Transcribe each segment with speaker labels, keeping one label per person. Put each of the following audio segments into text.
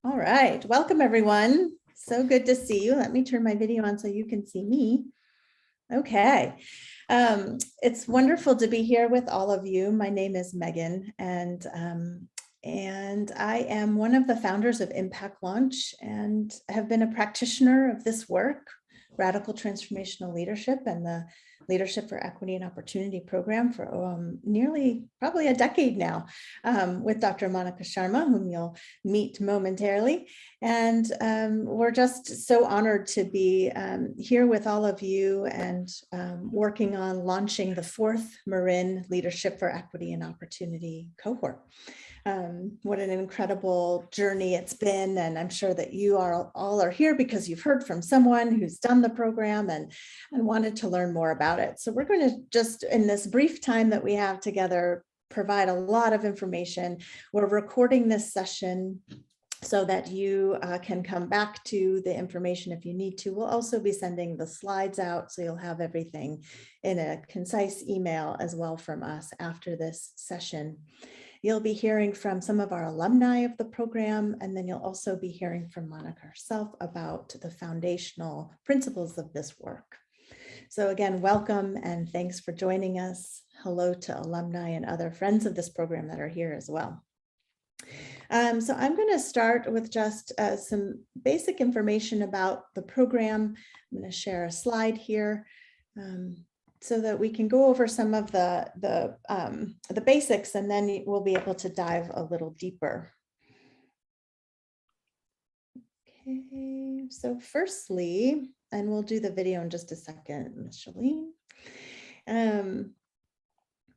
Speaker 1: All right, welcome everyone. So good to see you. Let me turn my video on so you can see me. Okay, it's wonderful to be here with all of you. My name is Megan, and I am one of the founders of Impact Launch and have been a practitioner of this work, Radical Transformational Leadership and the Leadership for Equity and Opportunity program for nearly probably a decade now with Dr. Monica Sharma, whom you'll meet momentarily. And we're just so honored to be here with all of you and working on launching the 4th Marin Leadership for Equity and Opportunity cohort. What an incredible journey it's been. And I'm sure that you all are here because you've heard from someone who's done the program and wanted to learn more about it. So we're going to just, in this brief time that we have together, provide a lot of information. We're recording this session so that you can come back to the information if you need to. We'll also be sending the slides out, so you'll have everything in a concise email as well from us after this session. You'll be hearing from some of our alumni of the program, and then you'll also be hearing from Monica herself about the foundational principles of this work. So again, welcome and thanks for joining us. Hello to alumni and other friends of this program that are here as well. So I'm going to start with just some basic information about the program. I'm going to share a slide here so that we can go over some of the basics, and then we'll be able to dive a little deeper. Okay, so firstly, and we'll do the video in just a second, Ms. Shalene.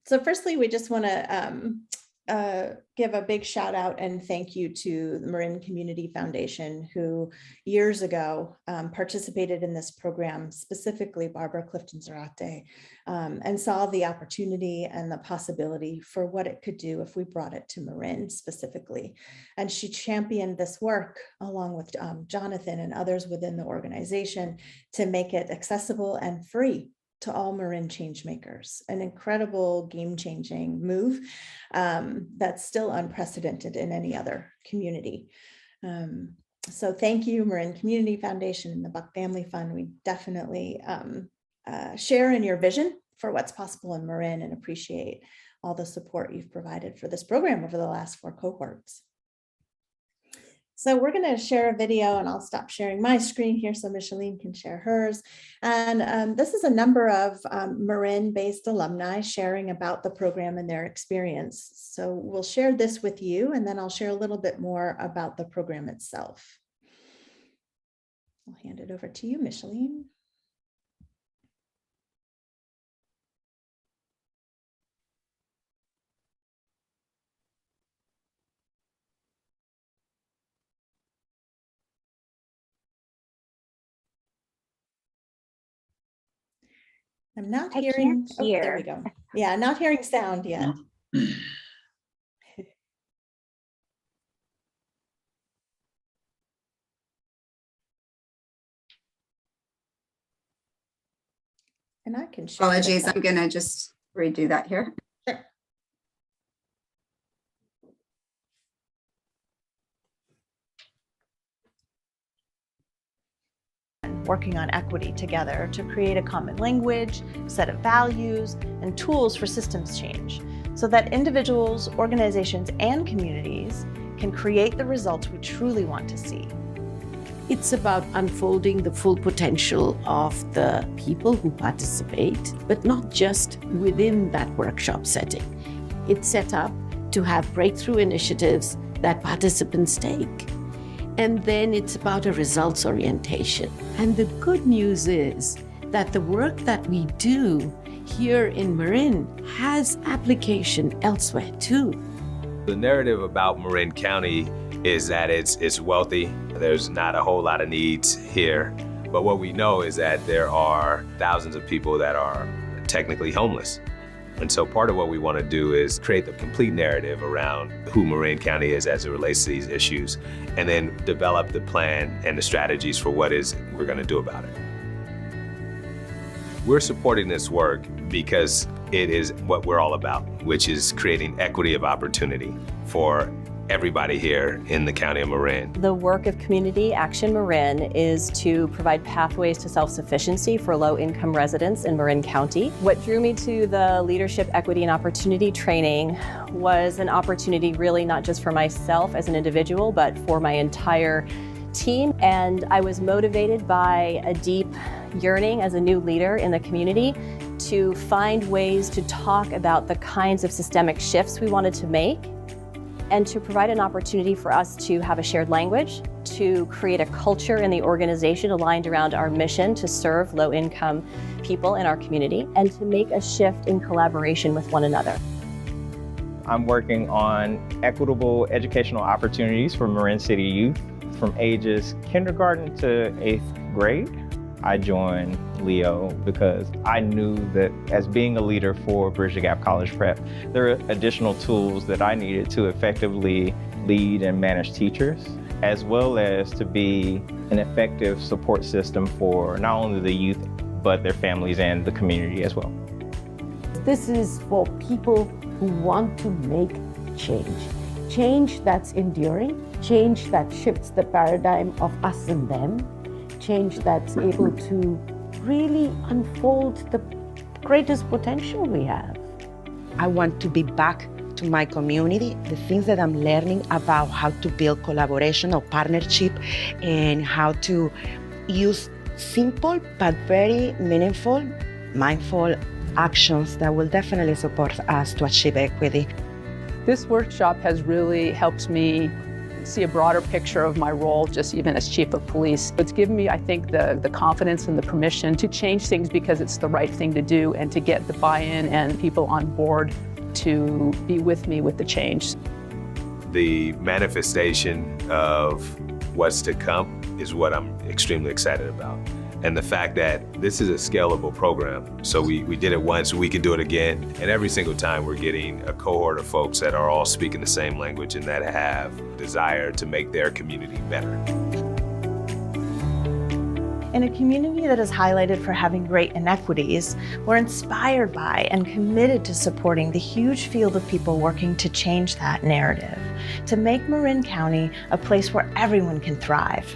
Speaker 1: So firstly, we just want to give a big shout out and thank you to the Marin Community Foundation, who years ago participated in this program, specifically Barbara Clifton-Zarate, and saw the opportunity and the possibility for what it could do if we brought it to Marin specifically. And she championed this work along with Jonathan and others within the organization to make it accessible and free to all Marin change makers. An incredible game-changing move that's still unprecedented in any other community. So thank you, Marin Community Foundation and the Buck Family Fund. We definitely share in your vision for what's possible in Marin and appreciate all the support you've provided for this program over the last 4 cohorts. So we're going to share a video, and I'll stop sharing my screen here so Micheline can share hers. And this is a number of Marin-based alumni sharing about the program and their experience. So we'll share this with you, and then I'll share a little bit more about the program itself. I'll hand it over to you, Micheline. I'm not hearing. Oh, there we go. Yeah, not hearing sound yet. And I can share.
Speaker 2: Apologies, I'm going to just redo that here.
Speaker 1: Sure. Working on equity together to create a common language, set of values, and tools for systems change so that individuals, organizations, and communities can create the results we truly want to see.
Speaker 3: It's about unfolding the full potential of the people who participate, but not just within that workshop setting. It's set up to have breakthrough initiatives that participants take. And then it's about a results orientation. And the good news is that the work that we do here in Marin has application elsewhere too.
Speaker 4: The narrative about Marin County is that it's wealthy. There's not a whole lot of needs here. But what we know is that there are thousands of people that are technically homeless. And so part of what we want to do is create the complete narrative around who Marin County is as it relates to these issues, and then develop the plan and the strategies for what is we're going to do about it. We're supporting this work because it is what we're all about, which is creating equity of opportunity for everybody here in the county of Marin.
Speaker 5: The work of Community Action Marin is to provide pathways to self-sufficiency for low-income residents in Marin County. What drew me to the Leadership, Equity, and Opportunity training was an opportunity really not just for myself as an individual, but for my entire team. And I was motivated by a deep yearning as a new leader in the community to find ways to talk about the kinds of systemic shifts we wanted to make, and to provide an opportunity for us to have a shared language, to create a culture in the organization aligned around our mission to serve low-income people in our community, and to make a shift in collaboration with one another.
Speaker 6: I'm working on equitable educational opportunities for Marin City youth from ages kindergarten to 8th grade. I joined Leo because I knew that as being a leader for Bridge the Gap College Prep, there are additional tools that I needed to effectively lead and manage teachers, as well as to be an effective support system for not only the youth, but their families and the community as well.
Speaker 3: This is for people who want to make change. Change that's enduring, change that shifts the paradigm of us and them, change that's able to really unfold the greatest potential we have.
Speaker 7: I want to be back to my community, the things that I'm learning about how to build collaboration or partnership and how to use simple but very meaningful, mindful actions that will definitely support us to achieve equity.
Speaker 8: This workshop has really helped me see a broader picture of my role, just even as chief of police. It's given me, I think, the confidence and the permission to change things because it's the right thing to do, and to get the buy-in and people on board to be with me with the change.
Speaker 4: The manifestation of what's to come is what I'm extremely excited about. And the fact that this is a scalable program. So we did it once, we can do it again. And every single time we're getting a cohort of folks that are all speaking the same language and that have desire to make their community better.
Speaker 1: In a community that is highlighted for having great inequities, we're inspired by and committed to supporting the huge field of people working to change that narrative, to make Marin County a place where everyone can thrive.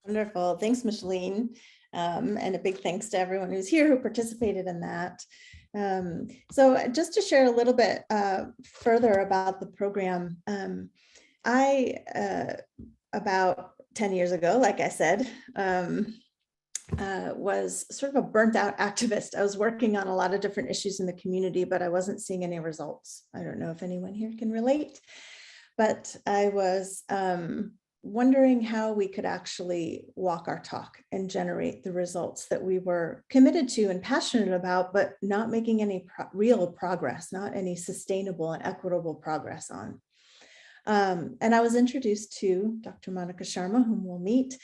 Speaker 1: Wonderful. Thanks, Micheline. And a big thanks to everyone who's here who participated in that. So just to share a little bit further about the program, about 10 years ago, like I said, was sort of a burnt out activist. I was working on a lot of different issues in the community, but I wasn't seeing any results. I don't know if anyone here can relate, but I was wondering how we could actually walk our talk and generate the results that we were committed to and passionate about, but not making any real progress, not any sustainable and equitable progress on. And I was introduced to Dr. Monica Sharma, whom we'll meet,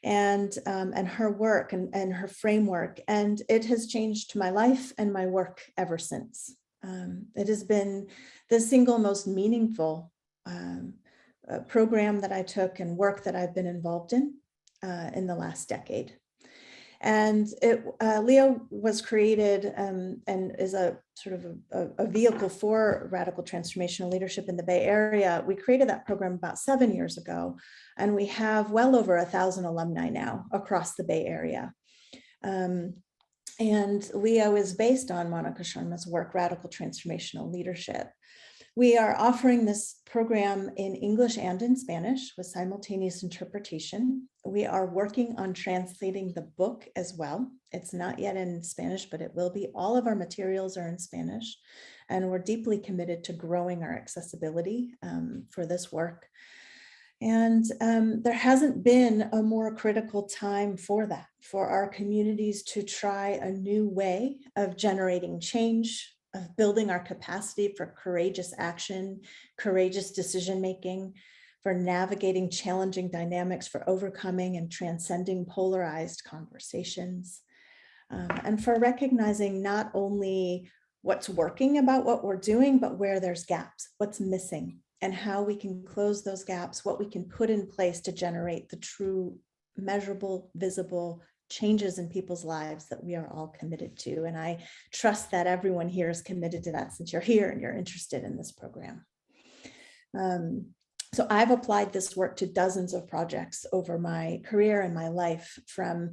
Speaker 1: and her work and her framework, and it has changed my life and my work ever since. It has been the single most meaningful program that I took and work that I've been involved in the last decade. And Leo was created and is a sort of a vehicle for radical transformational leadership in the Bay Area. We created that program about 7 years ago, and we have well over 1,000 alumni now across the Bay Area. And Leo is based on Monica Sharma's work, Radical Transformational Leadership. We are offering this program in English and in Spanish with simultaneous interpretation. We are working on translating the book as well. It's not yet in Spanish, but it will be. All of our materials are in Spanish, and we're deeply committed to growing our accessibility for this work. And there hasn't been a more critical time for that, for our communities to try a new way of generating change, of building our capacity for courageous action, courageous decision-making, for navigating challenging dynamics, for overcoming and transcending polarized conversations, and for recognizing not only what's working about what we're doing, but where there's gaps, what's missing, and how we can close those gaps, what we can put in place to generate the true, measurable, visible changes in people's lives that we are all committed to. And I trust that everyone here is committed to that since you're here and you're interested in this program. So I've applied this work to dozens of projects over my career and my life, from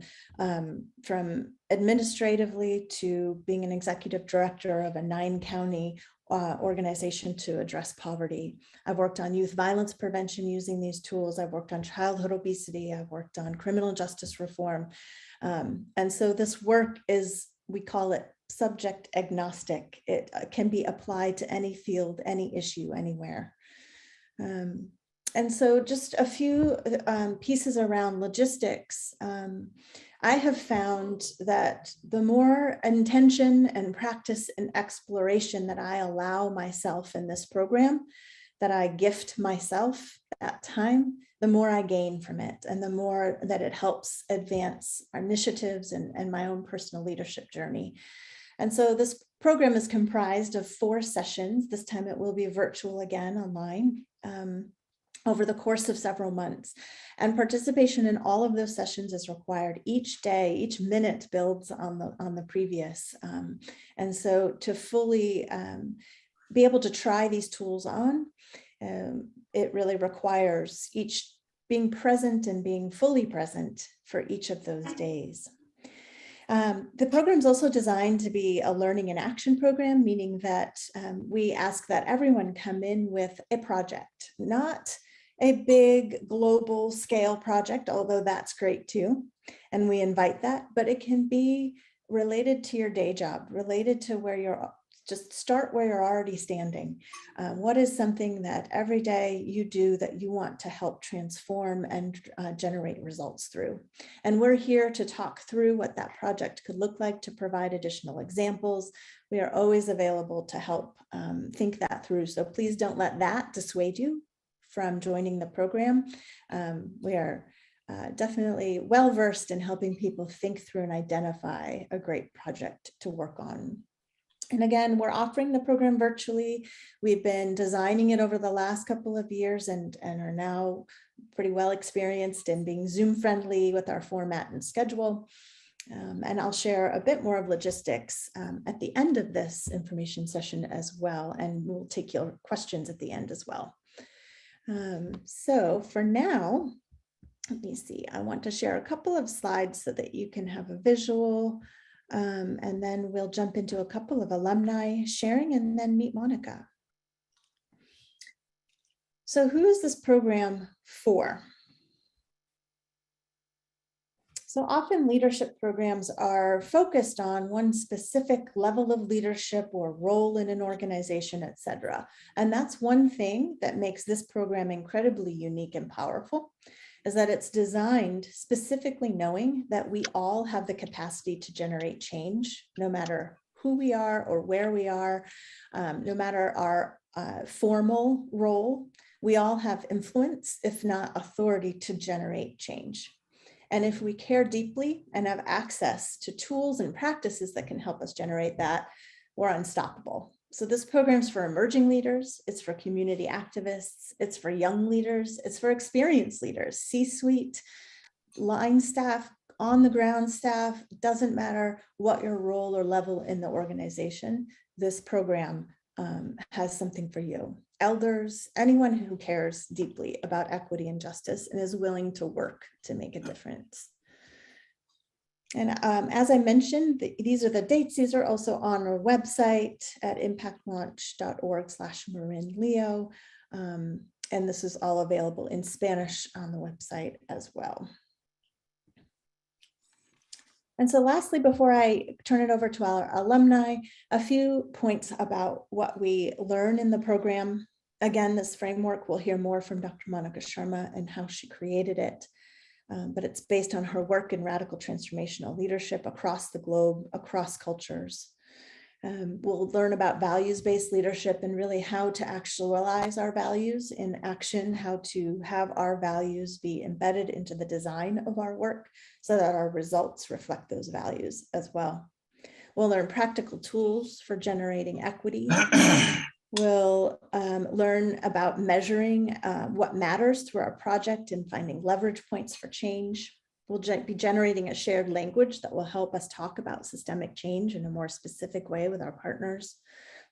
Speaker 1: administratively to being an executive director of a 9-county organization to address poverty. I've worked on youth violence prevention using these tools. I've worked on childhood obesity. I've worked on criminal justice reform. And so this work is, we call it subject agnostic. It can be applied to any field, any issue, anywhere. And so just a few pieces around logistics. I have found that the more intention and practice and exploration that I allow myself in this program, that I gift myself that time, the more I gain from it, and the more that it helps advance our initiatives and my own personal leadership journey. And so this program is comprised of 4 sessions. This time it will be virtual again, online, over the course of several months. And participation in all of those sessions is required. Each day, each minute builds on the previous. And so to fully be able to try these tools on, it really requires each being present and being fully present for each of those days. The program is also designed to be a learning and action program, meaning that we ask that everyone come in with a project, not a big global scale project, although that's great too. And we invite that, but it can be related to your day job, related to where you're, just start where you're already standing. What is something that every day you do that you want to help transform and generate results through? And we're here to talk through what that project could look like, to provide additional examples. We are always available to help think that through. So please don't let that dissuade you from joining the program. We are definitely well-versed in helping people think through and identify a great project to work on. And again, we're offering the program virtually. We've been designing it over the last couple of years and are now pretty well experienced in being Zoom friendly with our format and schedule. And I'll share a bit more of logistics at the end of this information session as well. And we'll take your questions at the end as well. So for now, let me see, I want to share a couple of slides so that you can have a visual, and then we'll jump into a couple of alumni sharing and then meet Monica. So who is this program for? So often leadership programs are focused on one specific level of leadership or role in an organization, et cetera. And that's one thing that makes this program incredibly unique and powerful, is that it's designed specifically knowing that we all have the capacity to generate change, no matter who we are or where we are, no matter our formal role. We all have influence, if not authority, to generate change. And if we care deeply and have access to tools and practices that can help us generate that, we're unstoppable. So this program's for emerging leaders, it's for community activists, it's for young leaders, it's for experienced leaders, C-suite, line staff, on the ground staff, doesn't matter what your role or level in the organization, this program has something for you. Elders, anyone who cares deeply about equity and justice and is willing to work to make a difference. And as I mentioned, these are the dates. These are also on our website at impactlaunch.org/MarinLeo. And this is all available in Spanish on the website as well. And so lastly, before I turn it over to our alumni, a few points about what we learn in the program. Again, this framework, we'll hear more from Dr. Monica Sharma and how she created it. But it's based on her work in radical transformational leadership across the globe, across cultures. We'll learn about values-based leadership and really how to actualize our values in action, how to have our values be embedded into the design of our work so that our results reflect those values as well. We'll learn practical tools for generating equity We'll learn about measuring what matters through our project and finding leverage points for change. We'll be generating a shared language that will help us talk about systemic change in a more specific way with our partners.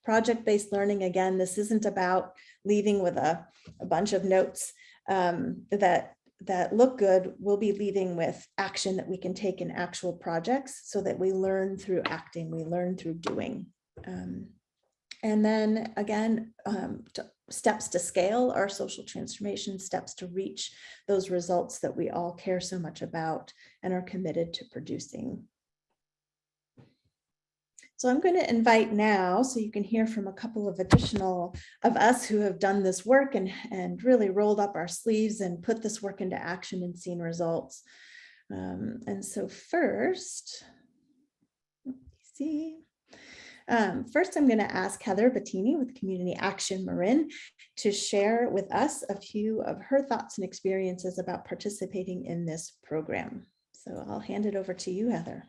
Speaker 1: Project-based learning, again, this isn't about leaving with a bunch of notes that look good. We'll be leaving with action that we can take in actual projects so that we learn through acting, we learn through doing. And then again, steps to scale our social transformation, steps to reach those results that we all care so much about and are committed to producing. So I'm going to invite now, so you can hear from a couple of additional of us who have done this work and really rolled up our sleeves and put this work into action and seen results. And so first, let me see. First, I'm going to ask Heather Bettini with Community Action Marin to share with us a few of her thoughts and experiences about participating in this program. So I'll hand it over to you, Heather.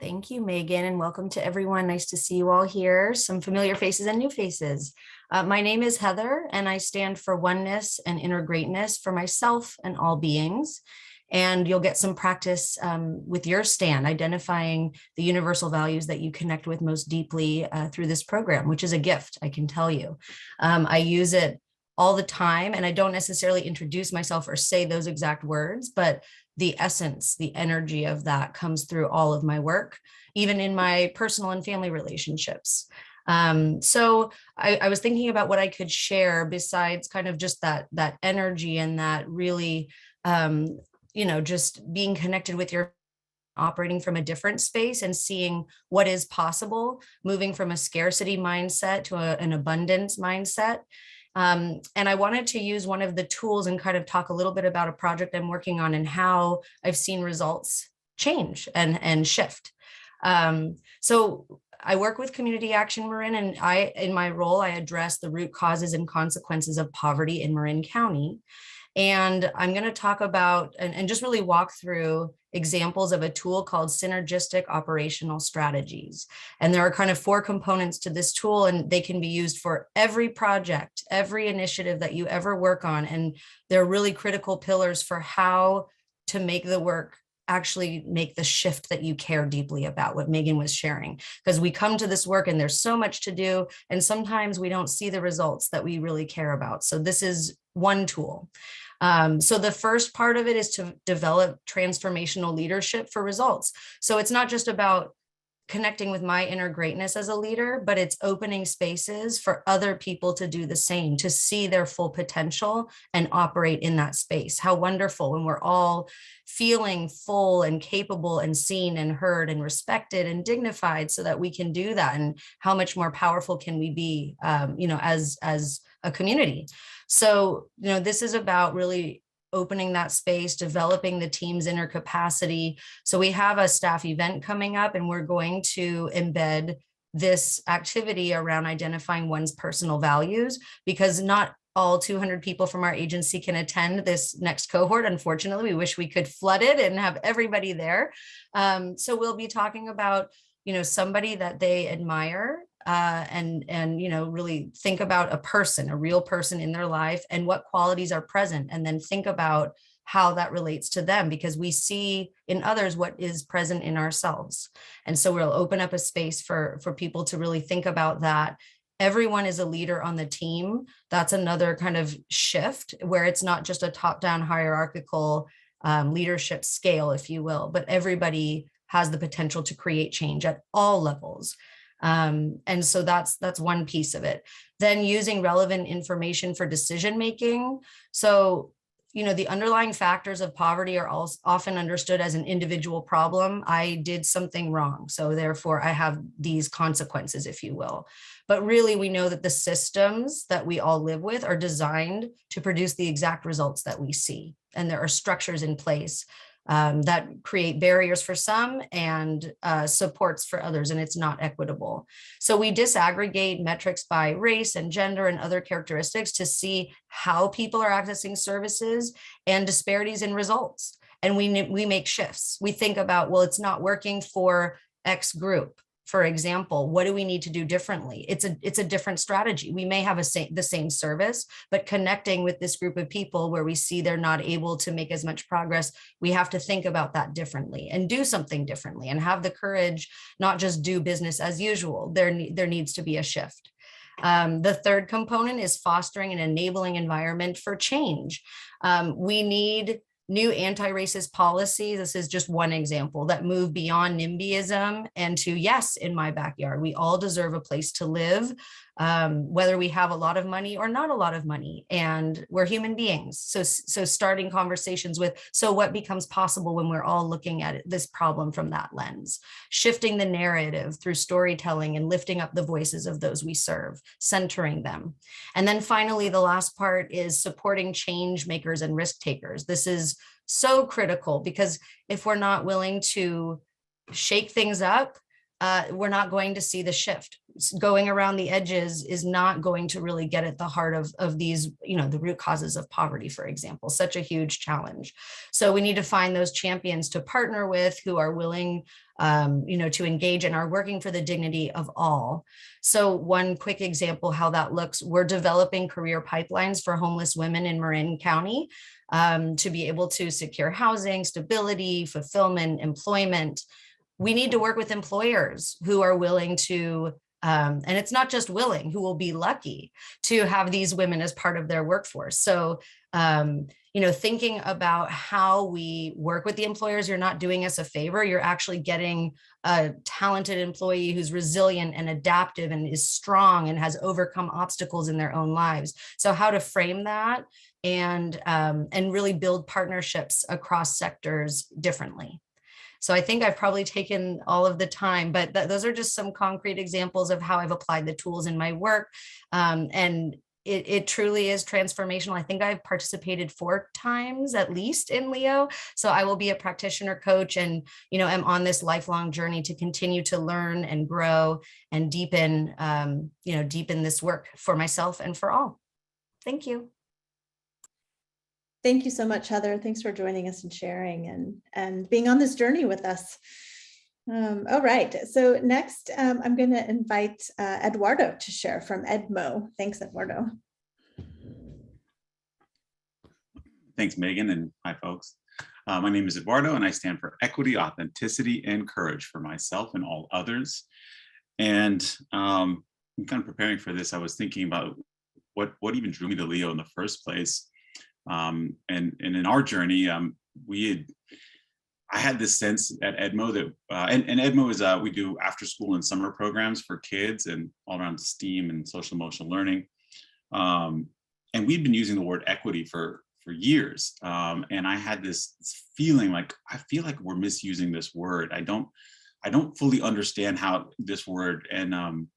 Speaker 9: Thank you, Megan, and welcome to everyone. Nice to see you all here. Some familiar faces and new faces. My name is Heather, and I stand for oneness and inner greatness for myself and all beings. And you'll get some practice with your stand, identifying the universal values that you connect with most deeply through this program, which is a gift, I can tell you. I use it all the time, and I don't necessarily introduce myself or say those exact words, but the essence, the energy of that comes through all of my work, even in my personal and family relationships. So I was thinking about what I could share besides kind of just that energy and that really, just being connected with your operating from a different space and seeing what is possible, moving from a scarcity mindset to an abundance mindset. And I wanted to use one of the tools and kind of talk a little bit about a project I'm working on and how I've seen results change and shift. So I work with Community Action Marin, and in my role, I address the root causes and consequences of poverty in Marin County. And I'm going to talk about and just really walk through examples of a tool called synergistic operational strategies. And there are kind of 4 components to this tool, and they can be used for every project, every initiative that you ever work on. And they're really critical pillars for how to make the work actually make the shift that you care deeply about, what Megan was sharing. Because we come to this work and there's so much to do, and sometimes we don't see the results that we really care about. So this is one tool. So the first part of it is to develop transformational leadership for results. So it's not just about connecting with my inner greatness as a leader, but it's opening spaces for other people to do the same, to see their full potential and operate in that space. How wonderful when we're all feeling full and capable and seen and heard and respected and dignified so that we can do that. And how much more powerful can we be, as a community. So, this is about really opening that space, developing the team's inner capacity. So we have a staff event coming up, and we're going to embed this activity around identifying one's personal values, because not all 200 people from our agency can attend this next cohort. Unfortunately, we wish we could flood it and have everybody there. So we'll be talking about, somebody that they admire, and really think about a real person in their life and what qualities are present, and then think about how that relates to them, because we see in others what is present in ourselves. And so we'll open up a space for people to really think about that. Everyone is a leader on the team. That's another kind of shift where it's not just a top-down hierarchical leadership scale, if you will, but everybody has the potential to create change at all levels. And so that's one piece of it. Then using relevant information for decision making. So, the underlying factors of poverty are often understood as an individual problem. I did something wrong, so therefore I have these consequences, if you will. But really, we know that the systems that we all live with are designed to produce the exact results that we see. And there are structures in place that create barriers for some and supports for others, and it's not equitable. So we disaggregate metrics by race and gender and other characteristics to see how people are accessing services and disparities in results. And we make shifts. We think about, well, it's not working for X group. for example, what do we need to do differently? It's a different strategy. We may have the same service, but connecting with this group of people where we see they're not able to make as much progress, we have to think about that differently and do something differently and have the courage, not just do business as usual. There needs to be a shift. The third component is fostering an enabling environment for change. We need new anti-racist policies. This is just one example that move beyond NIMBYism and to, yes, in my backyard, we all deserve a place to live, whether we have a lot of money or not a lot of money, and we're human beings. So starting conversations with, so what becomes possible when we're all looking at this problem from that lens, shifting the narrative through storytelling and lifting up the voices of those we serve, centering them. And then finally, the last part is supporting change makers and risk takers. This is so critical because if we're not willing to shake things up, we're not going to see the shift. Going around the edges is not going to really get at the heart of these, the root causes of poverty, for example, such a huge challenge. So we need to find those champions to partner with who are willing, to engage and are working for the dignity of all. So one quick example how that looks, we're developing career pipelines for homeless women in Marin County to be able to secure housing, stability, fulfillment, employment. We need to work with employers who are willing to, and it's not just willing, who will be lucky to have these women as part of their workforce. So, thinking about how we work with the employers, you're not doing us a favor. You're actually getting a talented employee who's resilient and adaptive and is strong and has overcome obstacles in their own lives. So how to frame that and really build partnerships across sectors differently. So I think I've probably taken all of the time, but those are just some concrete examples of how I've applied the tools in my work. And it truly is transformational. I think I've participated 4 times at least in Leo. So I will be a practitioner coach and, am on this lifelong journey to continue to learn and grow and deepen this work for myself and for all. Thank you.
Speaker 1: Thank you so much, Heather. Thanks for joining us and sharing and being on this journey with us. All right, so next I'm going to invite Eduardo to share from Edmo. Thanks, Eduardo.
Speaker 10: Thanks, Megan, and hi, folks. My name is Eduardo, and I stand for equity, authenticity, and courage for myself and all others. And I'm kind of preparing for this. I was thinking about what even drew me to Leo in the first place. And in our journey, I had this sense at Edmo that, and Edmo is, we do after school and summer programs for kids and all around STEAM and social emotional learning. And we'd been using the word equity for years. And I had this feeling like, I feel like we're misusing this word. I don't fully understand how this word, and I'm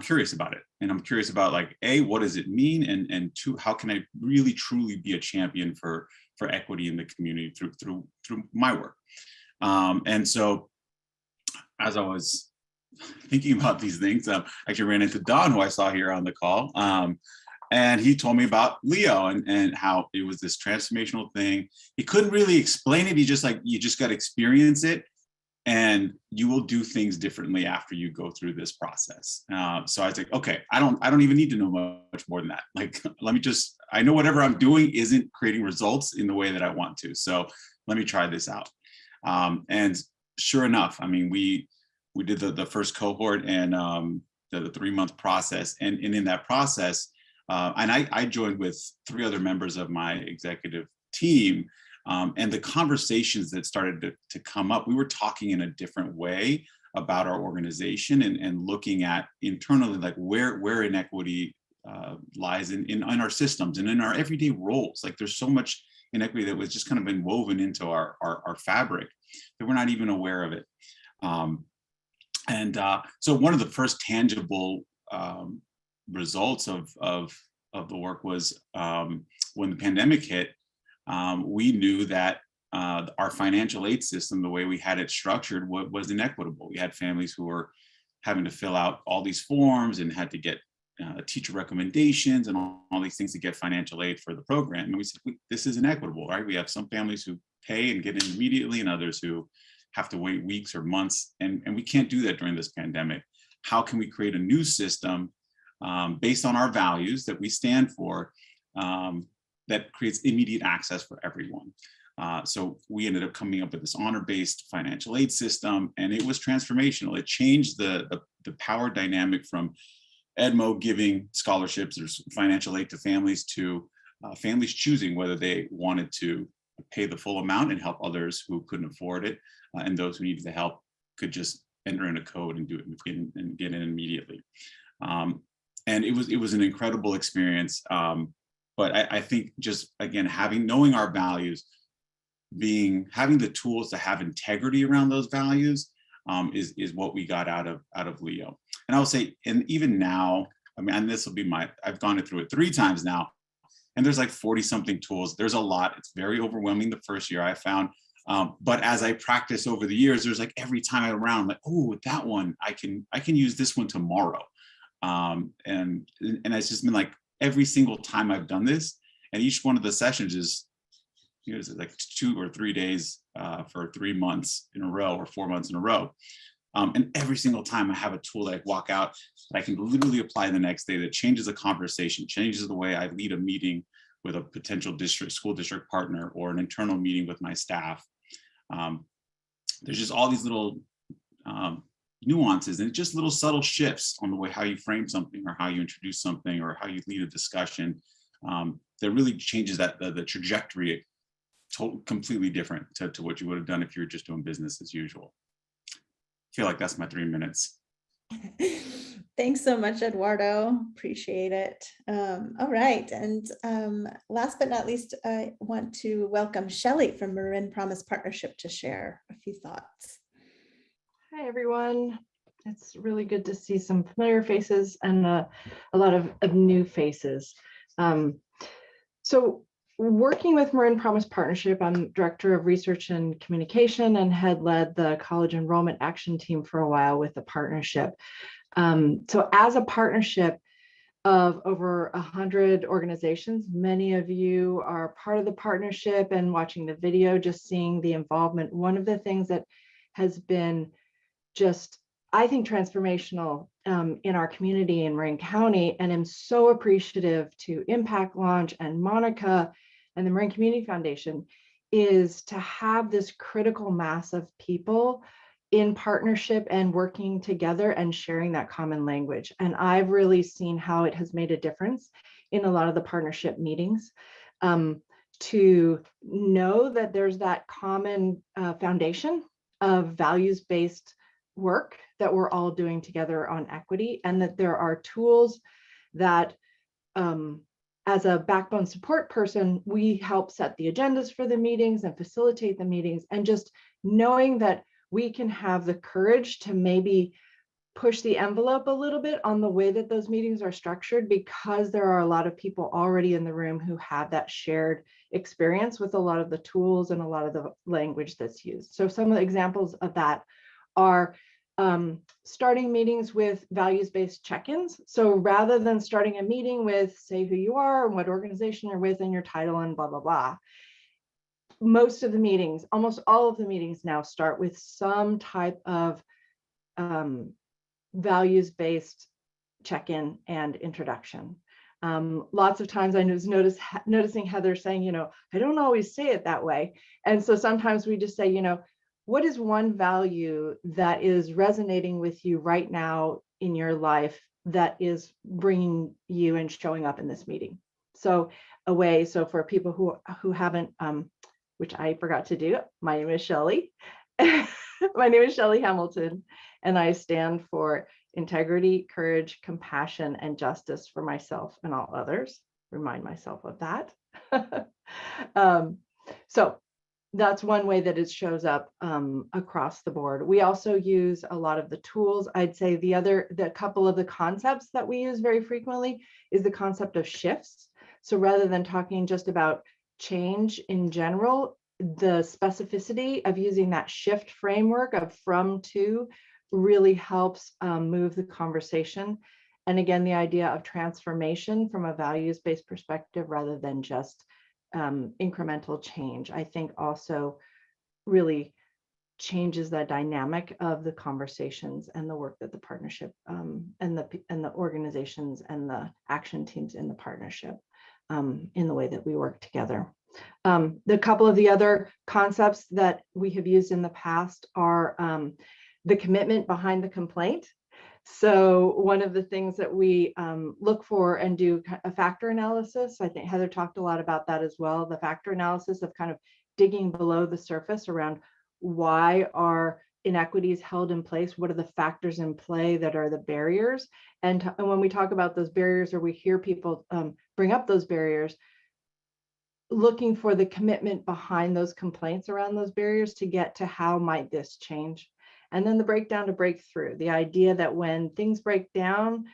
Speaker 10: curious about it. And I'm curious about, like, A, what does it mean? And 2, how can I really truly be a champion for equity in the community through my work? And so as I was thinking about these things, I actually ran into Don, who I saw here on the call. And he told me about Leo and how it was this transformational thing. He couldn't really explain it. He just you just got to experience it. And you will do things differently after you go through this process. So I was like, okay, I don't even need to know much more than that. Like, I know whatever I'm doing isn't creating results in the way that I want to. So let me try this out. And sure enough, I mean, we did the first cohort and the 3-month process. And in that process, and I joined with 3 other members of my executive team. And the conversations that started to come up, we were talking in a different way about our organization and looking at internally, like where inequity lies in our systems and in our everyday roles. Like, there's so much inequity that was just kind of been woven into our fabric that we're not even aware of it. So one of the first tangible results of the work was when the pandemic hit. We knew that our financial aid system, the way we had it structured, was inequitable. We had families who were having to fill out all these forms and had to get teacher recommendations and all these things to get financial aid for the program. And we said, this is inequitable, right? We have some families who pay and get in immediately and others who have to wait weeks or months, and we can't do that during this pandemic. How can we create a new system based on our values that we stand for, that creates immediate access for everyone? So we ended up coming up with this honor-based financial aid system, and it was transformational. It changed the power dynamic from Edmo giving scholarships or financial aid to families to families choosing whether they wanted to pay the full amount and help others who couldn't afford it, and those who needed the help could just enter in a code and do it and get in immediately. And it was an incredible experience. But I think just, again, knowing our values, having the tools to have integrity around those values is what we got out of Leo. And I will say, and even now, I mean, and this will be I've gone through it 3 times now, and there's like 40 something tools. There's a lot. It's very overwhelming the first year, I found. But as I practice over the years, there's like every time I'm around, I'm like, oh, that one, I can use this one tomorrow. And it's just been like every single time I've done this, and each one of the sessions is, like 2 or 3 days for 3 months in a row or 4 months in a row. And every single time I have a tool that I walk out that I can literally apply the next day that changes the conversation, changes the way I lead a meeting with a potential school district partner, or an internal meeting with my staff. There's just all these little nuances and just little subtle shifts on the way how you frame something, or how you introduce something, or how you lead a discussion that really changes the trajectory, completely different to what you would have done if you were just doing business as usual. I feel like that's my 3 minutes.
Speaker 1: Thanks so much, Eduardo. Appreciate it. All right. And last but not least, I want to welcome Shelley from Marin Promise Partnership to share a few thoughts.
Speaker 11: Hi, everyone. It's really good to see some familiar faces and a lot of new faces. So working with Marin Promise Partnership, I'm Director of Research and Communication and had led the College Enrollment Action Team for a while with the partnership. So as a partnership of over 100 organizations, many of you are part of the partnership, and watching the video, just seeing the involvement. One of the things that has been just, I think, transformational in our community in Marin County, and I'm so appreciative to Impact Launch and Monica and the Marin Community Foundation, is to have this critical mass of people in partnership and working together and sharing that common language. And I've really seen how it has made a difference in a lot of the partnership meetings, to know that there's that common foundation of values-based work that we're all doing together on equity, and that there are tools that as a backbone support person, we help set the agendas for the meetings and facilitate the meetings, and just knowing that we can have the courage to maybe push the envelope a little bit on the way that those meetings are structured, because there are a lot of people already in the room who have that shared experience with a lot of the tools and a lot of the language that's used. So some of the examples of that are starting meetings with values-based check-ins. So rather than starting a meeting with, say, who you are and what organization you're with and your title and blah, blah, blah, most of the meetings, almost all of the meetings now start with some type of values-based check-in and introduction. Lots of times I was noticing Heather saying, I don't always say it that way. And so sometimes we just say, what is one value that is resonating with you right now in your life that is bringing you and showing up in this meeting? So for people who haven't, which I forgot to do, my name is Shelley. My name is Shelley Hamilton, and I stand for integrity, courage, compassion, and justice for myself and all others. Remind myself of that. So that's one way that it shows up across the board. We also use a lot of the tools. I'd say the couple of the concepts that we use very frequently is the concept of shifts. So rather than talking just about change in general, the specificity of using that shift framework of from to really helps move the conversation. And again, the idea of transformation from a values-based perspective rather than just incremental change, I think also really changes the dynamic of the conversations and the work that the partnership and the organizations and the action teams in the partnership in the way that we work together. The couple of the other concepts that we have used in the past are the commitment behind the complaint. So one of the things that we look for and do a factor analysis, I think Heather talked a lot about that as well, the factor analysis of kind of digging below the surface around why are inequities held in place? What are the factors in play that are the barriers? And when we talk about those barriers, or we hear people bring up those barriers, looking for the commitment behind those complaints around those barriers to get to how might this change. And then the breakdown to breakthrough, the idea that when things break down,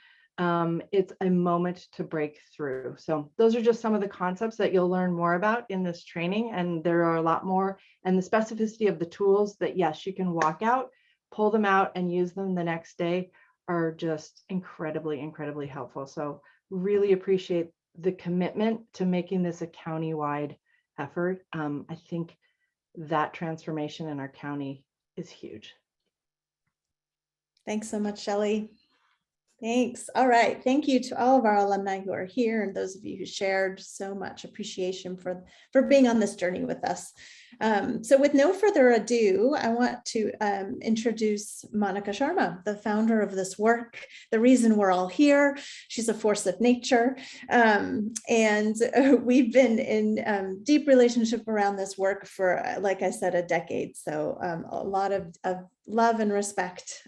Speaker 11: it's a moment to break through. So those are just some of the concepts that you'll learn more about in this training. And there are a lot more. And the specificity of the tools that, yes, you can walk out, pull them out and use them the next day are just incredibly, incredibly helpful. So really appreciate the commitment to making this a county-wide effort. I think that transformation in our county is huge.
Speaker 1: Thanks so much, Shelley. Thanks. All right. Thank you to all of our alumni who are here and those of you who shared. So much appreciation for being on this journey with us. So with no further ado, I want to introduce Monica Sharma, the founder of this work, the reason we're all here. She's a force of nature. And we've been in deep relationship around this work for, like I said, a decade. So a lot of love and respect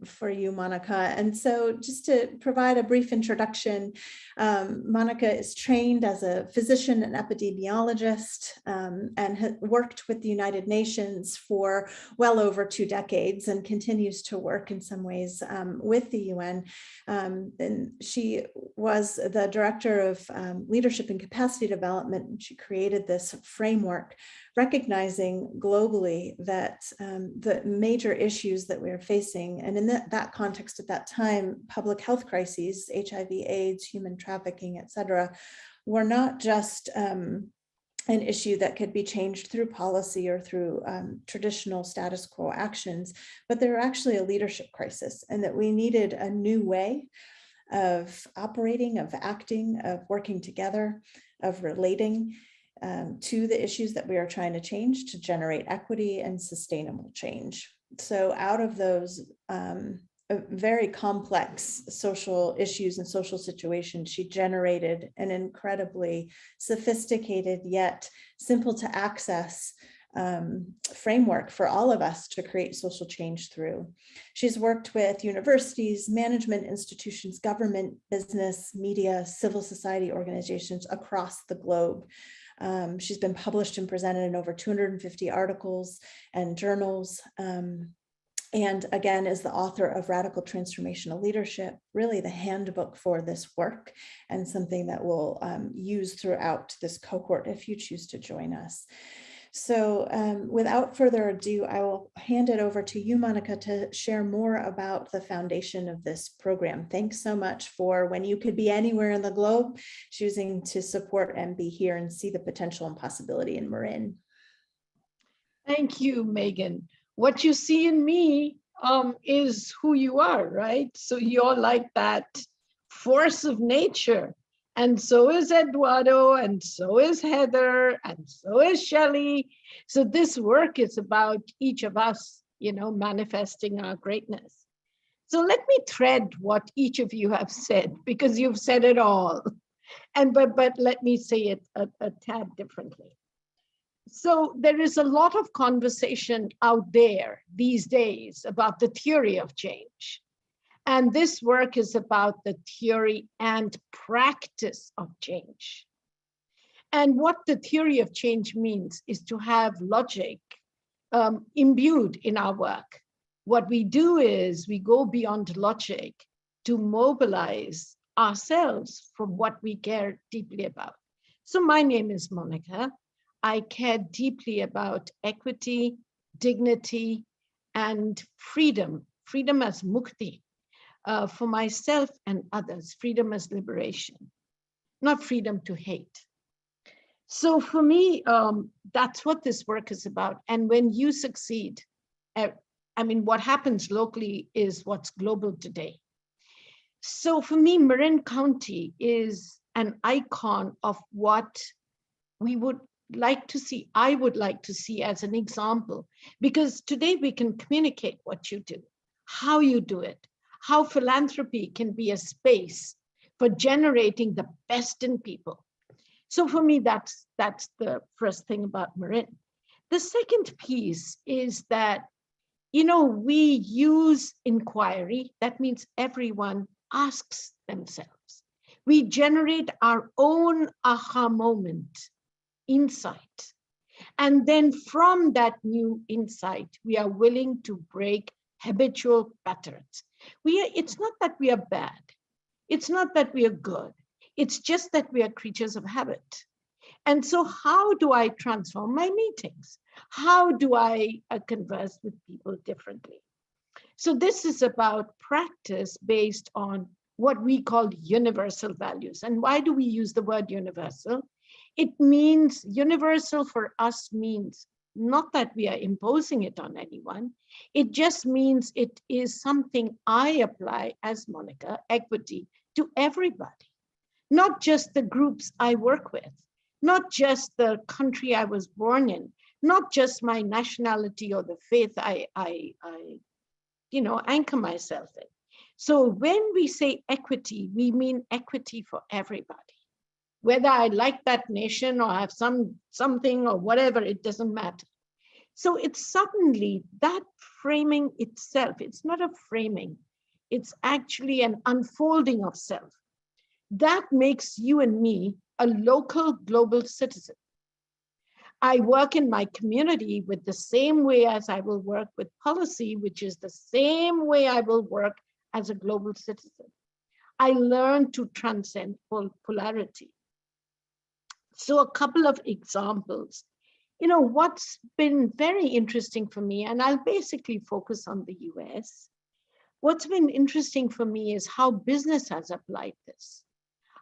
Speaker 1: for you, Monica. And so just to provide a brief introduction, Monica is trained as a physician and epidemiologist and has worked with the United Nations for well over 2 decades and continues to work in some ways with the UN. And she was the director of leadership and capacity development. And she created this framework recognizing globally that the major issues that we are facing, and in that context at that time, public health crises, HIV, AIDS, human trafficking, et cetera, were not just an issue that could be changed through policy or through traditional status quo actions, but they're actually a leadership crisis, and that we needed a new way of operating, of acting, of working together, of relating to the issues that we are trying to change to generate equity and sustainable change. So out of those very complex social issues and social situations, she generated an incredibly sophisticated yet simple to access framework for all of us to create social change through. She's worked with universities, management institutions, government, business, media, civil society organizations across the globe. She's been published and presented in over 250 articles and journals. And again, is the author of Radical Transformational Leadership, really the handbook for this work, and something that we'll use throughout this cohort if you choose to join us. So without further ado, I will hand it over to you, Monica, to share more about the foundation of this program. Thanks so much for, when you could be anywhere in the globe, choosing to support and be here and see the potential and possibility in Marin.
Speaker 12: Thank you, Megan. What you see in me is who you are, right? So you're like that force of nature. And so is Eduardo, and so is Heather, and so is Shelley. So this work is about each of us, manifesting our greatness. So let me thread what each of you have said, because you've said it all. But let me say it a tad differently. So there is a lot of conversation out there these days about the theory of change. And this work is about the theory and practice of change. And what the theory of change means is to have logic imbued in our work. What we do is we go beyond logic to mobilize ourselves from what we care deeply about. So my name is Monica. I care deeply about equity, dignity, and freedom. Freedom as mukti. For myself and others, freedom as liberation, not freedom to hate. So for me, that's what this work is about. And when you succeed, I mean, what happens locally is what's global today. So for me, Marin County is an icon of what we would like to see, I would like to see as an example, because today we can communicate what you do, how you do it, how philanthropy can be a space for generating the best in people. So for me, that's the first thing about Marin. The second piece is that, you know, we use inquiry. That means everyone asks themselves. We generate our own aha moment, insight. And then from that new insight, we are willing to break habitual patterns. It's not that we are bad. It's not that we are good. It's just that we are creatures of habit. And so how do I transform my meetings? How do I converse with people differently? So this is about practice based on what we call universal values. And why do we use the word universal? It means universal for us means not that we are imposing it on anyone. It just means it is something I apply as Monica, equity, to everybody, not just the groups I work with, not just the country I was born in, not just my nationality or the faith I anchor myself in. So when we say equity, we mean equity for everybody. Whether I like that nation or have something or whatever, it doesn't matter. So it's suddenly that framing itself, it's not a framing, it's actually an unfolding of self. That makes you and me a local global citizen. I work in my community with the same way as I will work with policy, which is the same way I will work as a global citizen. I learn to transcend polarity. So a couple of examples. You know, what's been very interesting for me, and I'll basically focus on the US. What's been interesting for me is how business has applied this,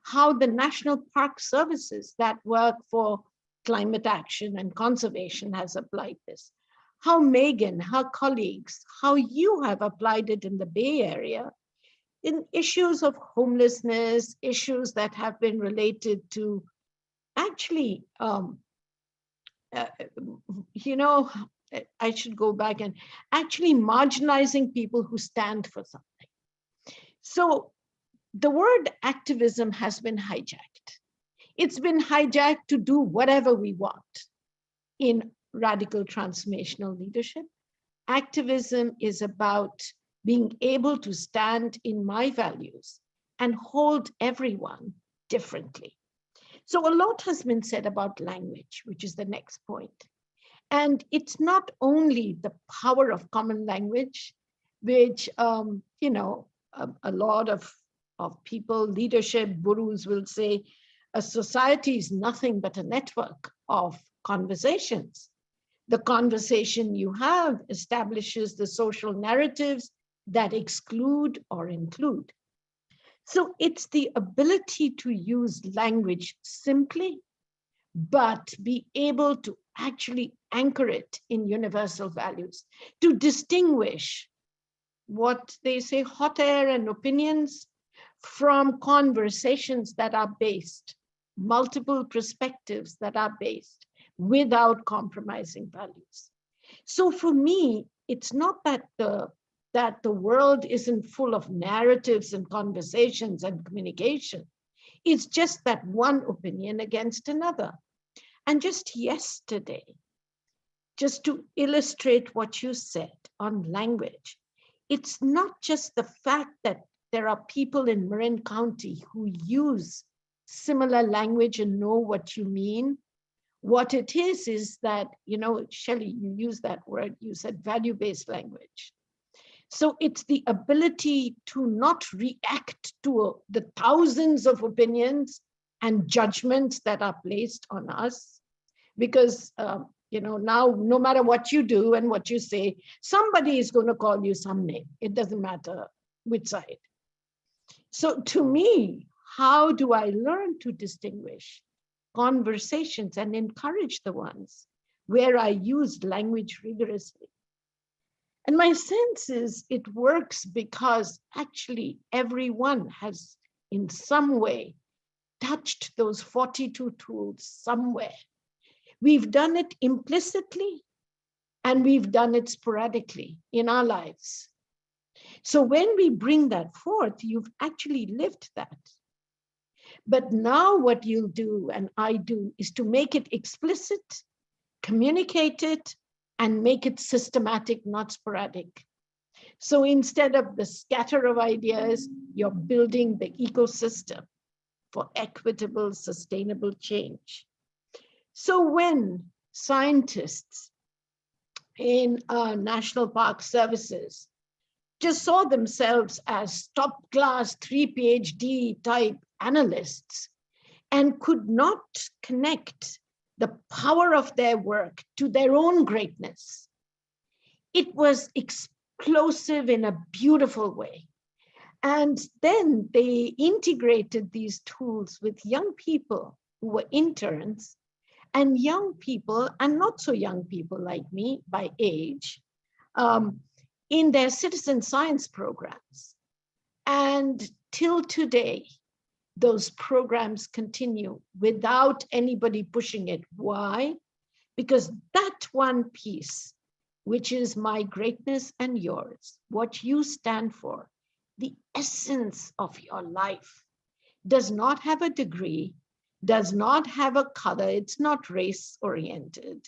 Speaker 12: how the National Park Services that work for climate action and conservation has applied this, how Megan, her colleagues, how you have applied it in the Bay Area in issues of homelessness, issues that have been related to actually, I should go back and actually marginalizing people who stand for something. So the word activism has been hijacked. It's been hijacked to do whatever we want in radical transformational leadership. Activism is about being able to stand in my values and hold everyone differently. So a lot has been said about language, which is the next point. And it's not only the power of common language, which, a lot of people, leadership gurus will say, a society is nothing but a network of conversations. The conversation you have establishes the social narratives that exclude or include. So it's the ability to use language simply, but be able to actually anchor it in universal values, to distinguish what they say, hot air and opinions from conversations that are based, multiple perspectives that are based without compromising values. So for me, it's not that the world isn't full of narratives and conversations and communication. It's just that one opinion against another. And just yesterday, just to illustrate what you said on language, it's not just the fact that there are people in Marin County who use similar language and know what you mean. What it is that, Shelley, you used that word, you said value-based language. So it's the ability to not react to the thousands of opinions and judgments that are placed on us. Because, now no matter what you do and what you say, somebody is going to call you some name. It doesn't matter which side. So to me, how do I learn to distinguish conversations and encourage the ones where I use language rigorously? And my sense is it works because actually everyone has in some way touched those 42 tools somewhere. We've done it implicitly and we've done it sporadically in our lives. So when we bring that forth, you've actually lived that. But now what you'll do and I do is to make it explicit, communicate it, and make it systematic, not sporadic. So instead of the scatter of ideas, you're building the ecosystem for equitable, sustainable change. So when scientists in National Park Services just saw themselves as top-class 3 PhD type analysts and could not connect the power of their work to their own greatness, it was explosive in a beautiful way. And then they integrated these tools with young people who were interns and young people and not so young people like me by age in their citizen science programs. And till today, those programs continue without anybody pushing it. Why? Because that one piece, which is my greatness and yours, what you stand for, the essence of your life, does not have a degree, does not have a color, it's not race oriented,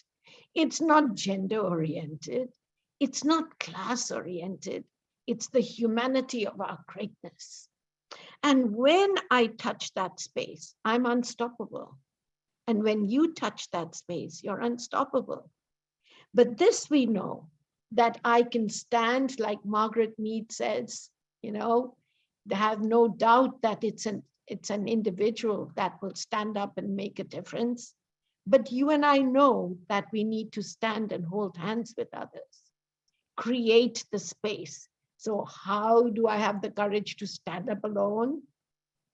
Speaker 12: it's not gender oriented, it's not class oriented, it's the humanity of our greatness. And when I touch that space, I'm unstoppable. And when you touch that space, you're unstoppable. But this we know, that I can stand, like Margaret Mead says, they have no doubt that it's an individual that will stand up and make a difference. But you and I know that we need to stand and hold hands with others, create the space. So how do I have the courage to stand up alone?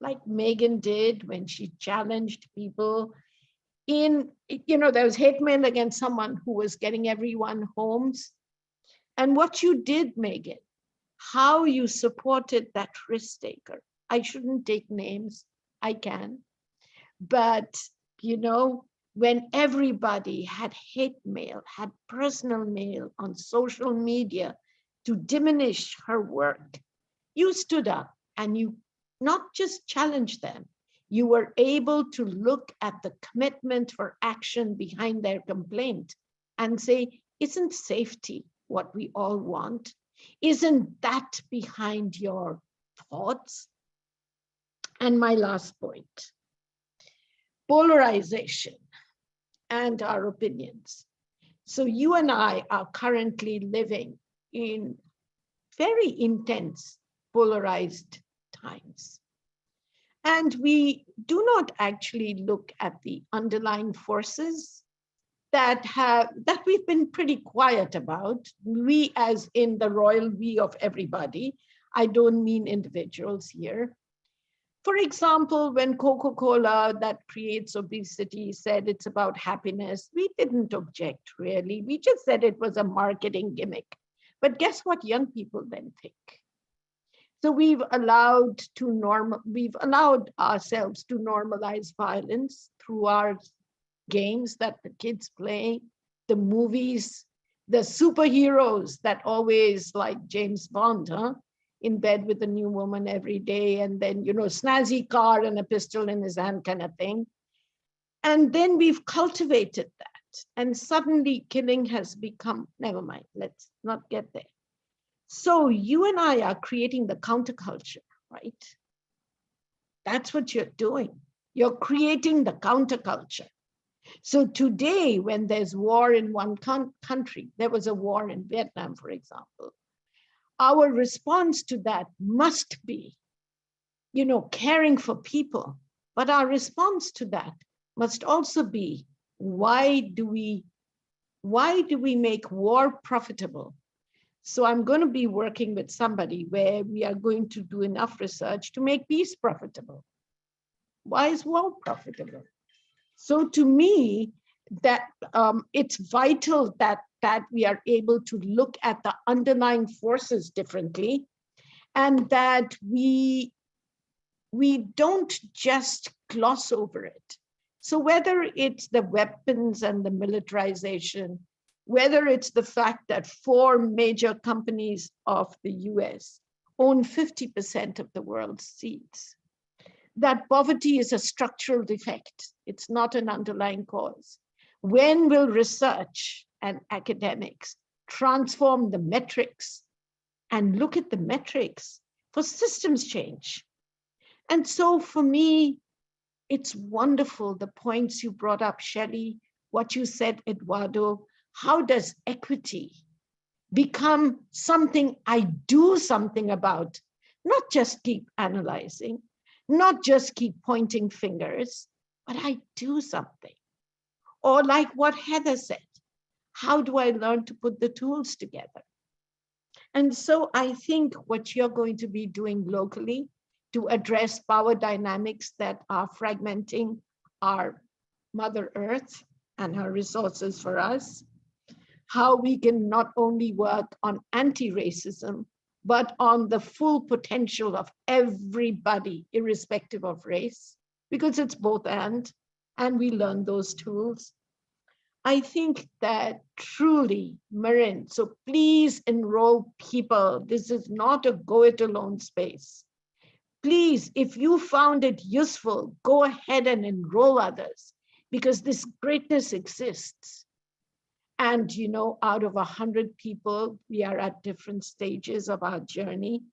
Speaker 12: Like Megan did when she challenged people there was hate mail against someone who was getting everyone homes. And what you did, Megan, how you supported that risk taker. I shouldn't take names, I can. But, when everybody had hate mail, had personal mail on social media to diminish her work, you stood up and you not just challenged them, you were able to look at the commitment for action behind their complaint and say, isn't safety what we all want? Isn't that behind your thoughts? And my last point, polarization and our opinions. So you and I are currently living in very intense, polarized times. And we do not actually look at the underlying forces that we've been pretty quiet about. We, as in the royal we of everybody, I don't mean individuals here. For example, when Coca-Cola, that creates obesity, said it's about happiness, we didn't object really. We just said it was a marketing gimmick. But guess what young people then think? So we've allowed ourselves to normalize violence through our games that the kids play, the movies, the superheroes that always, like James Bond, in bed with a new woman every day, and then, snazzy car and a pistol in his hand kind of thing. And then we've cultivated that. And suddenly killing has become, never mind, let's not get there. So you and I are creating the counterculture, right? That's what you're doing. You're creating the counterculture. So today, when there's war in one country, there was a war in Vietnam, for example, our response to that must be, caring for people. But our response to that must also be, why do we make war profitable? So I'm going to be working with somebody where we are going to do enough research to make peace profitable. Why is war profitable? So to me, that it's vital that we are able to look at the underlying forces differently, and that we don't just gloss over it. So whether it's the weapons and the militarization, whether it's the fact that 4 major companies of the US own 50% of the world's seeds, that poverty is a structural defect. It's not an underlying cause. When will research and academics transform the metrics and look at the metrics for systems change? And so for me, it's wonderful, the points you brought up, Shelley, what you said, Eduardo. How does equity become something I do something about, not just keep analyzing, not just keep pointing fingers, but I do something. Or like what Heather said, how do I learn to put the tools together? And so I think what you're going to be doing locally to address power dynamics that are fragmenting our Mother Earth and her resources for us, how we can not only work on anti-racism, but on the full potential of everybody, irrespective of race, because it's both and we learn those tools. I think that truly, Marin, so please enroll people. This is not a go it alone space. Please, if you found it useful, go ahead and enroll others, because this greatness exists. And, you know, out of 100 people, we are at different stages of our journey,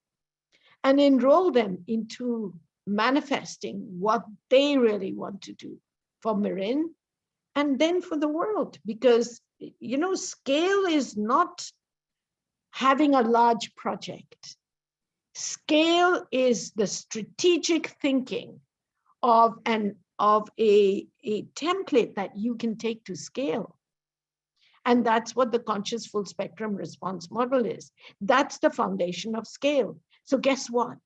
Speaker 12: and enroll them into manifesting what they really want to do for Marin and then for the world. Because, you know, scale is not having a large project. Scale is the strategic thinking of a template that you can take to scale. And that's what the conscious full spectrum response model is. That's the foundation of scale. So guess what?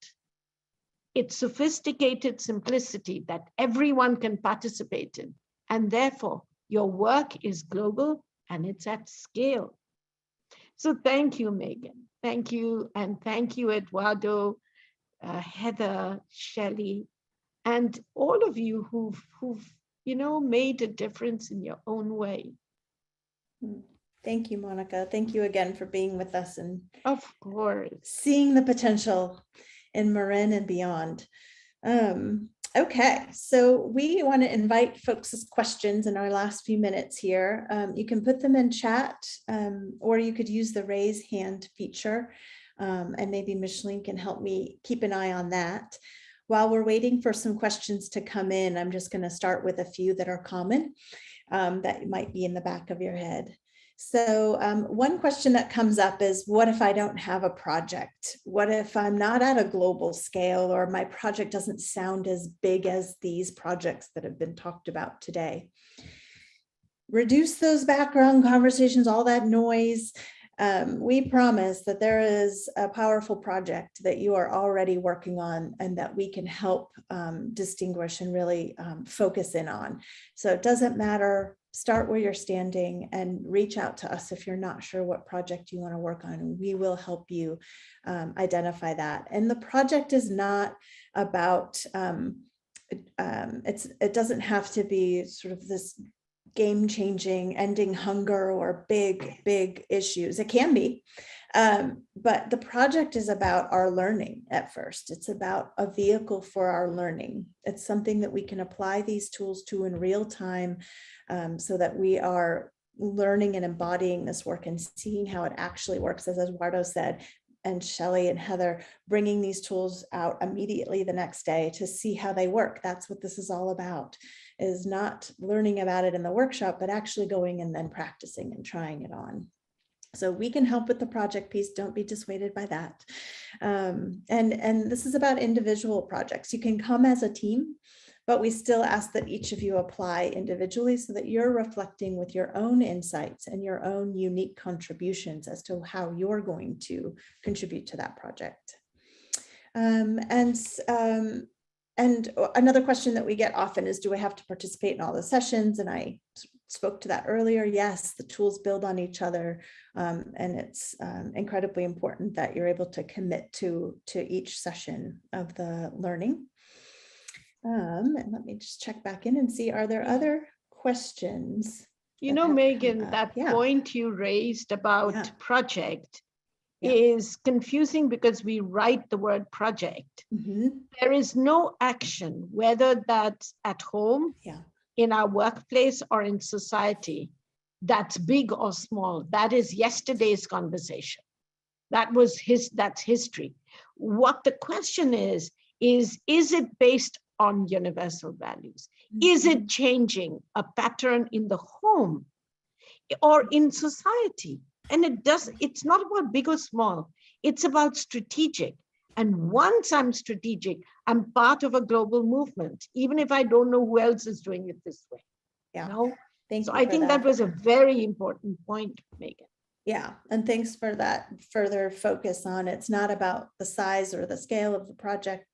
Speaker 12: It's sophisticated simplicity that everyone can participate in. And therefore, your work is global and it's at scale. So thank you, Megan. Thank you. And thank you, Eduardo, Heather, Shelley, and all of you who've you know, made a difference in your own way.
Speaker 1: Thank you, Monica. Thank you again for being with us and
Speaker 12: of course
Speaker 1: seeing the potential in Marin and beyond. Okay, so we want to invite folks' questions in our last few minutes here. You can put them in chat, or you could use the raise hand feature, and maybe Micheline can help me keep an eye on that. While we're waiting for some questions to come in, I'm just going to start with a few that are common that might be in the back of your head. So one question that comes up is, what if I don't have a project? What if I'm not at a global scale, or my project doesn't sound as big as these projects that have been talked about today? Reduce those background conversations, all that noise. We promise that there is a powerful project that you are already working on and that we can help distinguish and really focus in on. So it doesn't matter. Start where you're standing and reach out to us if you're not sure what project you want to work on. We will help you identify that. And the project is not about, it doesn't have to be sort of this game-changing, ending hunger or big issues. It can be, but the project is about our learning at first. It's about a vehicle for our learning. It's something that we can apply these tools to in real time, so that we are learning and embodying this work and seeing how it actually works, as Eduardo said, and Shelley and Heather bringing these tools out immediately the next day to see how they work. That's what this is all about, is not learning about it in the workshop, but actually going and then practicing and trying it on. So we can help with the project piece. Don't be dissuaded by that. And this is about individual projects. You can come as a team, but we still ask that each of you apply individually so that you're reflecting with your own insights and your own unique contributions as to how you're going to contribute to that project. And another question that we get often is, do I have to participate in all the sessions? And I spoke to that earlier. Yes, the tools build on each other, and it's incredibly important that you're able to commit to each session of the learning. And let me just check back in and see, are there other questions?
Speaker 12: You know, Megan, that
Speaker 1: Yeah.
Speaker 12: point you raised about
Speaker 1: Yeah.
Speaker 12: project
Speaker 1: Yeah.
Speaker 12: is confusing because we write the word project. There is no action, whether that's at home, in our workplace, or in society, that's big or small. That is yesterday's conversation. That's history. What the question is it based on universal values? Is it changing a pattern in the home or in society? And it's not about big or small, it's about strategic. And once I'm strategic, I'm part of a global movement, even if I don't know who else is doing it this way.
Speaker 1: Yeah.
Speaker 12: You know?
Speaker 1: Thank
Speaker 12: So
Speaker 1: you
Speaker 12: I
Speaker 1: for
Speaker 12: think that was a very important point, Megan.
Speaker 1: Yeah, and thanks for that further focus on it's not about the size or the scale of the project,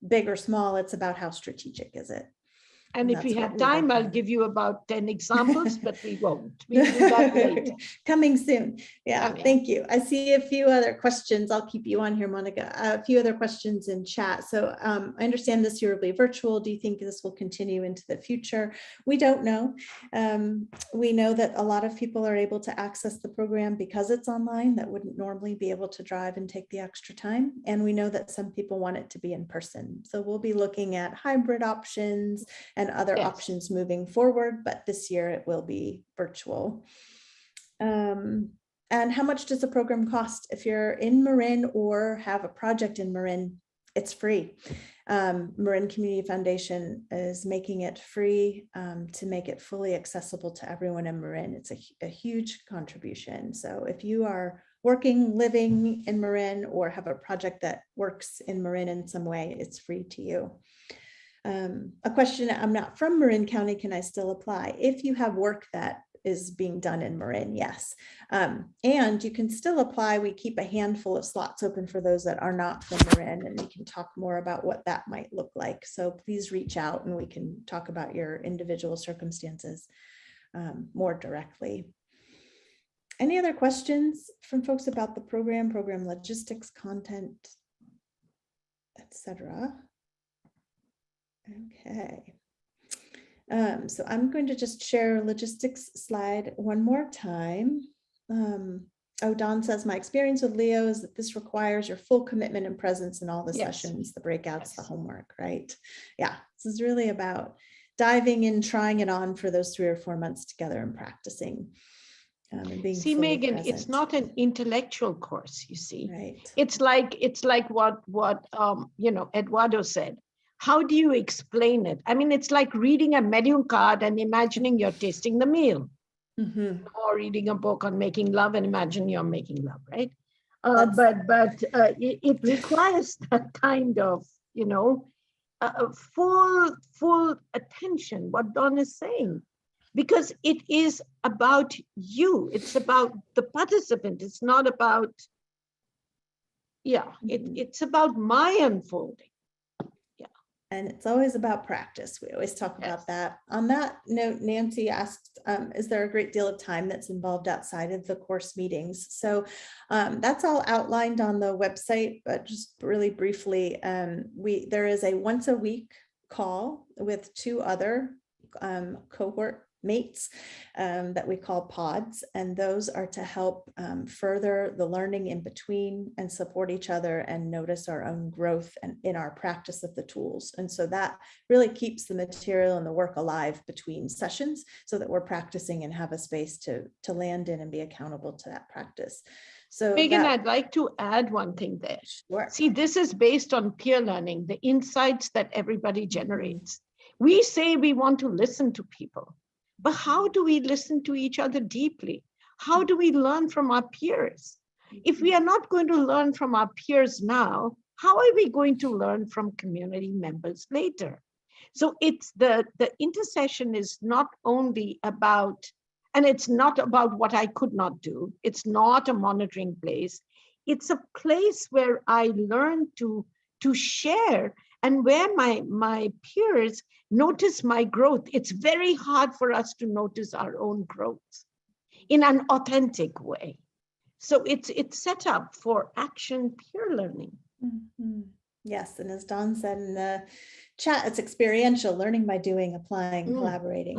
Speaker 1: big or small, it's about how strategic is it.
Speaker 12: And if we have time, I'll give you about 10 examples, but we won't. We'll do that later.
Speaker 1: Coming soon. Yeah,
Speaker 12: Okay.
Speaker 1: thank you. I see a few other questions. I'll keep you on here, Monica. A few other questions in chat. So I understand this year will be virtual. Do you think this will continue into the future? We don't know. We know that a lot of people are able to access the program because it's online that wouldn't normally be able to drive and take the extra time. And we know that some people want it to be in person. So we'll be looking at hybrid options and other options moving forward, but this year it will be virtual. And how much does the program cost? If you're in Marin or have a project in Marin, it's free. Marin Community Foundation is making it free to make it fully accessible to everyone in Marin. It's a huge contribution. So if you are working, living in Marin, or have a project that works in Marin in some way, it's free to you. A question, I'm not from Marin County, can I still apply? If you have work that is being done in Marin, yes. And you can still apply. We keep a handful of slots open for those that are not from Marin, and we can talk more about what that might look like. So please reach out and we can talk about your individual circumstances more directly. Any other questions from folks about the program logistics, content, etc.? Okay. So I'm going to just share logistics slide one more time. Don says, my experience with Leo is that this requires your full commitment and presence in all the sessions, the breakouts, the homework, right? Yeah, this is really about diving in, trying it on for those 3 or 4 months together and practicing. And being
Speaker 12: see, Megan, present. It's not an intellectual course, you see.
Speaker 1: Right.
Speaker 12: It's like what you know, Eduardo said. How do you explain it? I mean, it's like reading a menu card and imagining you're tasting the meal, or reading a book on making love and imagine you're making love, right? But it requires that kind of, you know, full attention. What Don is saying, because it is about you. It's about the participant. It's not about, it's about my unfolding.
Speaker 1: And it's always about practice. We always talk about that. On that note, Nancy asked, is there a great deal of time that's involved outside of the course meetings? So that's all outlined on the website, but just really briefly, there is a once a week call with 2 other cohort mates that we call pods, and those are to help further the learning in between and support each other and notice our own growth and in our practice of the tools. And so that really keeps the material and the work alive between sessions so that we're practicing and have a space to land in and be accountable to that practice. So
Speaker 12: Megan, I'd like to add one thing there.
Speaker 1: Sure.
Speaker 12: See, this is based on peer learning, the insights that everybody generates. We say we want to listen to people. But how do we listen to each other deeply? How do we learn from our peers? If we are not going to learn from our peers now, how are we going to learn from community members later? So it's the intercession is not only about, and it's not about what I could not do. It's not a monitoring place. It's a place where I learn to share and where my peers notice my growth. It's very hard for us to notice our own growth in an authentic way. So it's set up for action peer learning.
Speaker 1: Mhm. Yes, and as Dawn said in the chat, it's experiential, learning by doing, applying, collaborating,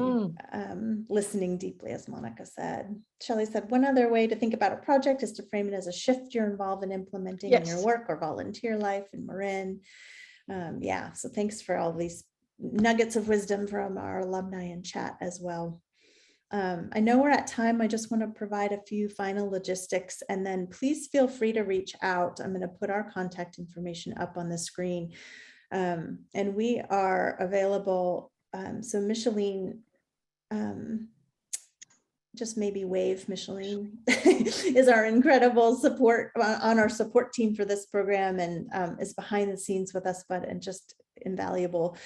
Speaker 1: listening deeply, as Monica said. Shelley said, one other way to think about a project is to frame it as a shift you're involved in implementing in your work or volunteer life in Marin. Yeah, so thanks for all these nuggets of wisdom from our alumni in chat as well. I know we're at time. I just want to provide a few final logistics, and then please feel free to reach out. I'm going to put our contact information up on the screen, and we are available. So Micheline, just maybe wave, Micheline is our incredible support on our support team for this program, and is behind the scenes with us, but and just invaluable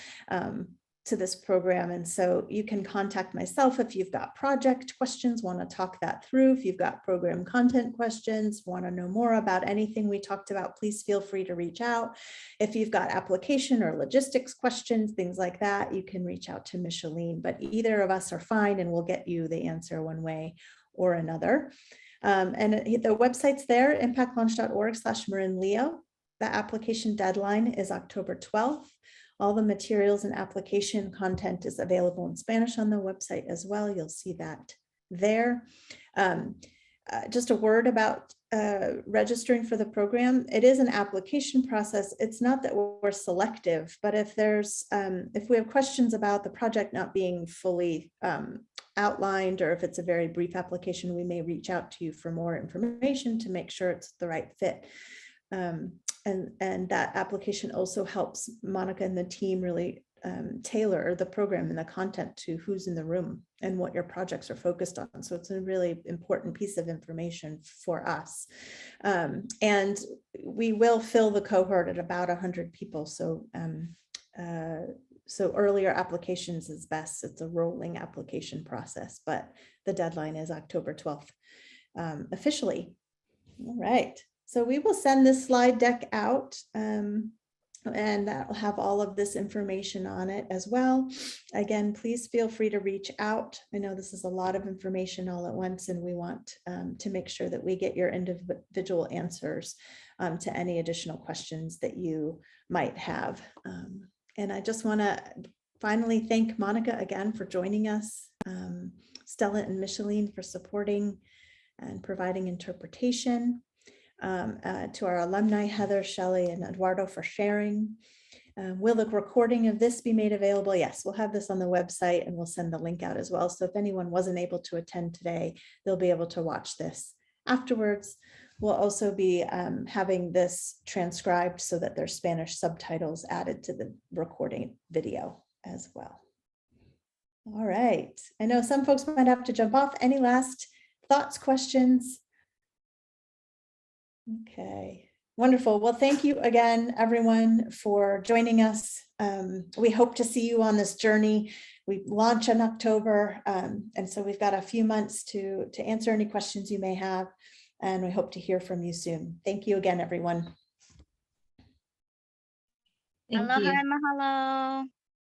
Speaker 1: to this program. And so you can contact myself if you've got project questions, want to talk that through. If you've got program content questions, want to know more about anything we talked about, please feel free to reach out. If you've got application or logistics questions, things like that, you can reach out to Micheline, but either of us are fine and we'll get you the answer one way or another. And the website's there, impactlaunch.org/MarinLeo. The application deadline is October 12th. All the materials and application content is available in Spanish on the website as well. You'll see that there. Just a word about registering for the program. It is an application process. It's not that we're selective, but if we have questions about the project not being fully outlined, or if it's a very brief application, we may reach out to you for more information to make sure it's the right fit. And that application also helps Monica and the team really tailor the program and the content to who's in the room and what your projects are focused on. So it's a really important piece of information for us. And we will fill the cohort at about 100 people. So so earlier applications is best. It's a rolling application process, but the deadline is October 12th officially. All right. So we will send this slide deck out, and that will have all of this information on it as well. Again, please feel free to reach out. I know this is a lot of information all at once, and we want to make sure that we get your individual answers to any additional questions that you might have. And I just want to finally thank Monica again for joining us, Stella and Micheline for supporting and providing interpretation. To our alumni, Heather, Shelley, and Eduardo for sharing. Will the recording of this be made available? Yes, we'll have this on the website and we'll send the link out as well. So if anyone wasn't able to attend today, they'll be able to watch this afterwards. We'll also be having this transcribed so that there's Spanish subtitles added to the recording video as well. All right. I know some folks might have to jump off. Any last thoughts, questions? Okay, wonderful. Well, thank you again, everyone, for joining us. We hope to see you on this journey. We launch in October, and so we've got a few months to answer any questions you may have, and we hope to hear from you soon. Thank you again, everyone.
Speaker 13: Aloha, mahalo.